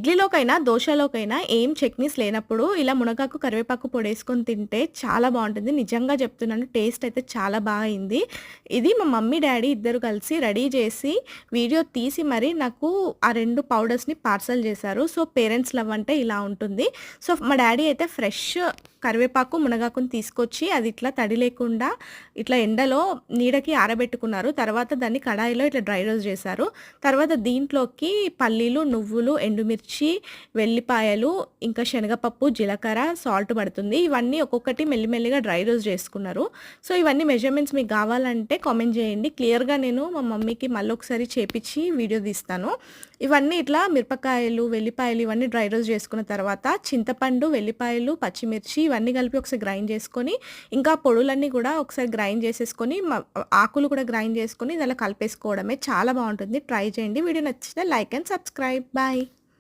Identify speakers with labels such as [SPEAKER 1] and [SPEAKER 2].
[SPEAKER 1] ఇడ్లీలోకైనా, దోసలోకైనా ఏం చట్నీస్ లేనప్పుడు ఇలా మునగాకు, కరివేపాకు పొడేసుకొని తింటే చాలా బావుంటుంది. నిజంగా చెప్తున్నాను టేస్ట్ అయితే చాలా బా అయింది. ఇది మా మమ్మీ, డ్యాడీ ఇద్దరు కలిసి రెడీ చేసి, వీడియో తీసి మరి నాకు ఆ 2 పౌడర్స్‌ని పార్సెల్ చేశారు. సో, పేరెంట్స్ లవ్ అంటే ఇలా ఉంటుంది. సో, మా డ్యాడీ అయితే ఫ్రెష్ కరివేపాకు, మునగాకుని తీసుకొచ్చి అది ఇట్లా తడి లేకుండా ఇట్లా ఎండలో నీడకి ఆరబెట్టుకున్నారు. తర్వాత దాన్ని కడాయిలో ఇట్లా డ్రై రోస్ట్ చేశారు. తర్వాత దీంట్లోకి పల్లీలు, నువ్వులు, ఎండుమిర్చి, వెల్లిపాయలు, ఇంకా శనగపప్పు, జీలకర్ర, సాల్ట్ పడుతుంది. ఇవన్నీ ఒక్కొక్కటి మెల్లిమెల్లిగా డ్రై రోస్ట్ చేసుకున్నారు. సో, ఇవన్నీ మెజర్‌మెంట్స్ మీకు కావాలంటే కామెంట్ చేయండి. క్లియర్‌గా నేను మా మమ్మీకి మళ్ళొకసారి చేపిచ్చి వీడియో తీస్తాను. ఇవన్నీ ఇట్లా మిరపకాయలు, వెల్లిపాయలు ఇవన్నీ డ్రై రోస్ట్ చేసుకున్న తర్వాత చింతపండు, వెల్లిపాయలు, పచ్చిమిర్చి ఇవన్నీ కలిపి ఒకసారి గ్రైండ్ చేసుకొని, ఇంకా పొడులన్నీ కూడా ఒకసారి గ్రైండ్ చేసేసుకొని, ఆకులు కూడా గ్రైండ్ చేసుకొని, ఇది అలా కలిపేసుకోవడమే. చాలా బావుంటుంది. ట్రై చేయండి. వీడియో నచ్చితే లైక్ అండ్ సబ్స్క్రైబ్. బాయ్.